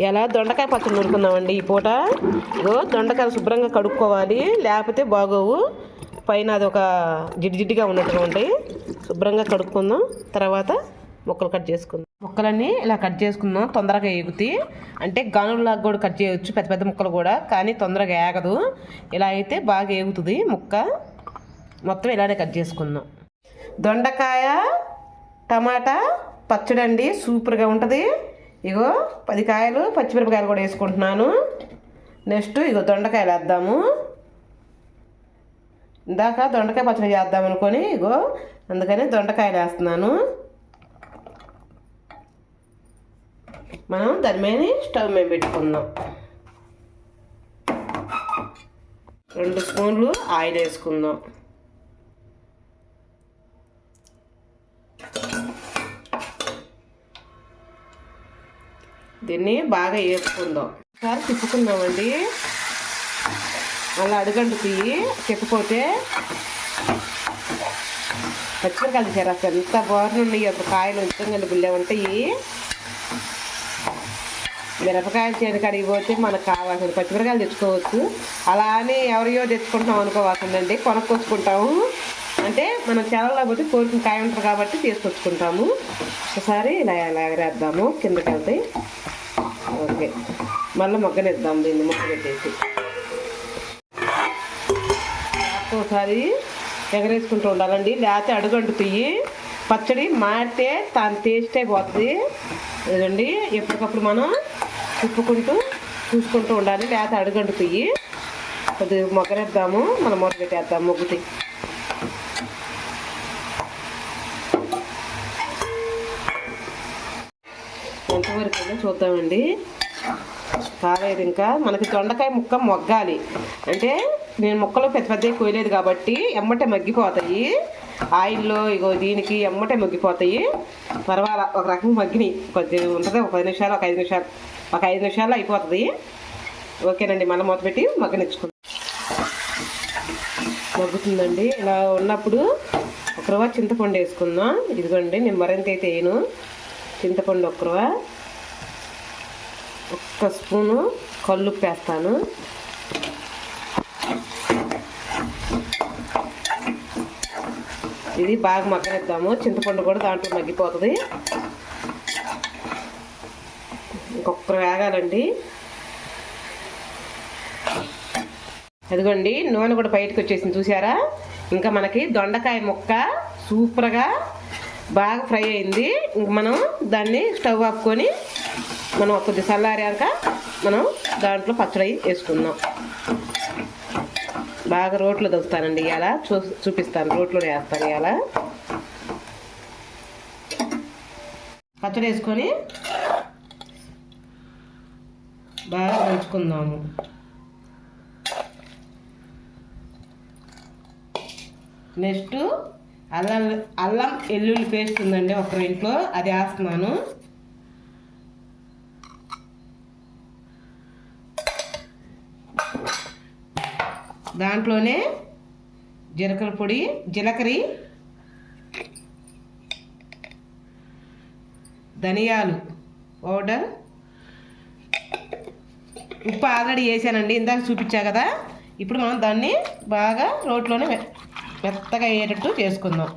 ఇలా దొండకాయ పచ్చడి నూరుకుందామండి ఈ పూట. ఇగో దొండకాయలు శుభ్రంగా కడుక్కోవాలి, లేకపోతే బాగోవు. పైన అది ఒక జిడ్డుగా ఉన్నట్టుగా ఉంటాయి. శుభ్రంగా కడుక్కుందాం, తర్వాత ముక్కలు కట్ చేసుకుందాం. ముక్కలన్నీ ఇలా కట్ చేసుకుందాం, తొందరగా ఏగుతాయి. అంటే గనుల్లాగా కూడా కట్ చేయవచ్చు పెద్ద పెద్ద ముక్కలు కూడా, కానీ తొందరగా ఏగదు. ఇలా అయితే బాగా ఏగుతుంది ముక్క. మొత్తం ఇలానే కట్ చేసుకుందాం. దొండకాయ టమాటా పచ్చడి అండి, సూపర్గా ఉంటుంది. ఇగో 10 కాయలు పచ్చిమిరపకాయలు కూడా వేసుకుంటున్నాను. నెక్స్ట్ ఇగో దొండకాయలు వేద్దాము. ఇందాక దొండకాయ పచ్చడి చేద్దాం అనుకొని ఇగో అందుకని దొండకాయలు వేస్తున్నాను. మనం దాని మీద స్టవ్ మీద పెట్టుకుందాం. 2 స్పూన్లు ఆయిల్ వేసుకుందాం. దీన్ని బాగా వేసుకుందాం. ఒకసారి తిప్పుకుందామండి. అలా అడుగంటు తీయి, తిప్పిపోతే పచ్చిమిరకాయలు చేరేస్తారు. ఎంత బాగున్నాయి అప్పుడు కాయలు ఉచితంగా గుళ్ళే ఉంటాయి. మిరపకాయలు చేను కడిగి పోతే మనకు కావాల్సిన పచ్చిమిరకాయలు తెచ్చుకోవచ్చు. అలా అని ఎవరియో తెచ్చుకుంటాం అనుకోవాల్సిందండి, కొనుక్కొచ్చుకుంటాము. అంటే మనం చేలలో పోతే కోరికలు కాయ ఉంటారు కాబట్టి తీసుకొచ్చుకుంటాము. ఒకసారి ఇలా ఎగరేద్దాము, కిందకి వెళ్తాయి. ఓకే, మళ్ళీ మొగ్గనిద్దాం. దీన్ని మొక్క పెట్టేసి ఒకసారి ఎగరేసుకుంటూ ఉండాలండి, లేకపోతే అడుగంటుతాయి. పచ్చడి మారితే దాని టేస్ట్ అయిపోతుంది. ఇదండి ఎప్పటికప్పుడు మనం తిప్పుకుంటూ చూసుకుంటూ ఉండాలి, లేకపోతే అడుగంటుతాయి. కొద్దిగా మొగ్గనిద్దాము, మనం మొక్క పెట్టేద్దాం. మొగ్గుతాయి. ఎంతవరకు చూద్దామండి. కాలేదు ఇంకా. మనకి దొండకాయ ముక్క మొగ్గాలి అంటే, నేను ముక్కలు పెద్ద పెద్దవి కోయలేదు కాబట్టి ఎమ్మటే మగ్గిపోతాయి ఆయిల్లో. ఇగో దీనికి ఎమ్మటే మగ్గిపోతాయి. పర్వాలా, ఒక రకం మగ్గినాయి. కొద్దిగా ఉంటుంది, ఒక 10 నిమిషాలు, ఒక 5 నిమిషాలు అయిపోతుంది. ఓకేనండి, మళ్ళీ మూత పెట్టి మగ్గనిచ్చుకుందాం. మగ్గుతుందండి. ఇలా ఉన్నప్పుడు ఒక రవ్వ చింతపండు వేసుకుందాం. ఇదిగోండి, నేను మరింత అయితే వేయను. చింతపండు ఒక రవ్వ, 1 స్పూను కల్లుప్పు వేస్తాను. ఇది బాగా మగ్గనిద్దాము. చింతపండు కూడా దాంట్లో మగ్గిపోతుంది. ఇంకొకరు వేగాలండి. అదిగోండి, నూనె కూడా బయటకు వచ్చేసింది చూసారా. ఇంకా మనకి దొండకాయ ముక్క సూపర్గా బాగా ఫ్రై అయింది. ఇంక మనం దాన్ని స్టవ్ ఆపుకొని మనం కొద్దిగా చల్లారాక మనం దాంట్లో పచ్చడి వేసుకుందాం. బాగా రోట్లో దంచుతానండి ఇవాళ, చూపిస్తాను. రోట్లో వేస్తాను ఇవాళ. పచ్చడి వేసుకొని బాగా దంచుకుందాము. నెక్స్ట్ అల్లం వెల్లుల్లి పేస్ట్ ఉందండి ఒక ఇంట్లో, అది వేస్తున్నాను. దాంట్లోనే జీలకర్ర పొడి, జీలకర్ర, ధనియాలు పౌడర్, ఉప్పు ఆల్రెడీ వేసానండి, ఇందాక చూపించా కదా. ఇప్పుడు మనం దాన్ని బాగా రోట్లోనే మెత్తగా అయ్యేటట్టు చేసుకుందాం.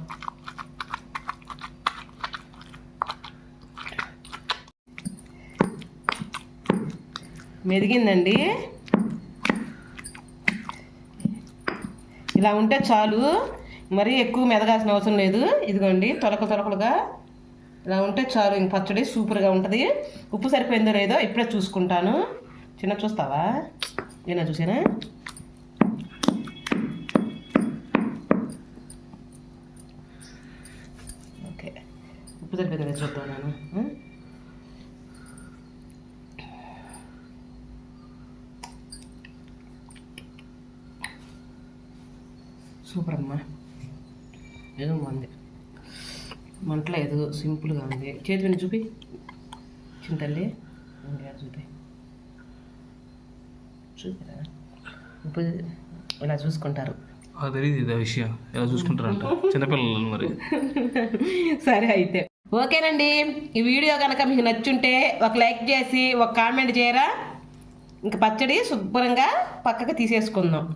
మెదిగిందండి. ఇలా ఉంటే చాలు, మరీ ఎక్కువ మెదగాల్సిన అవసరం లేదు. ఇదిగోండి, తొలకలుగా ఇలా ఉంటే చాలు. ఇంక పచ్చడి సూపర్గా ఉంటుంది. ఉప్పు సరిపోయిందో లేదో ఇప్పుడే చూసుకుంటాను. చిన్న చూస్తావా? ఏనా చూసానా? ఓకే, ఉప్పు సరిపోయిందో లేదో చూద్దాం నేను. సూపర్ అమ్మా, ఏదో బాగుంది. మంటలేదు, సింపుల్గా ఉంది. చేతి వెండి చూపి చింతల్లి, చూపిరా. ఇప్పుడు ఇలా చూసుకుంటారు. తెలియదు ఇదే విషయం, ఎలా చూసుకుంటారంట చిన్నపిల్లలు మరి. సరే అయితే. ఓకేనండి, ఈ వీడియో కనుక మీకు నచ్చుంటే ఒక లైక్ చేసి ఒక కామెంట్ చేయరా. ఇంక పచ్చడి శుభ్రంగా పక్కకు తీసేసుకుందాం.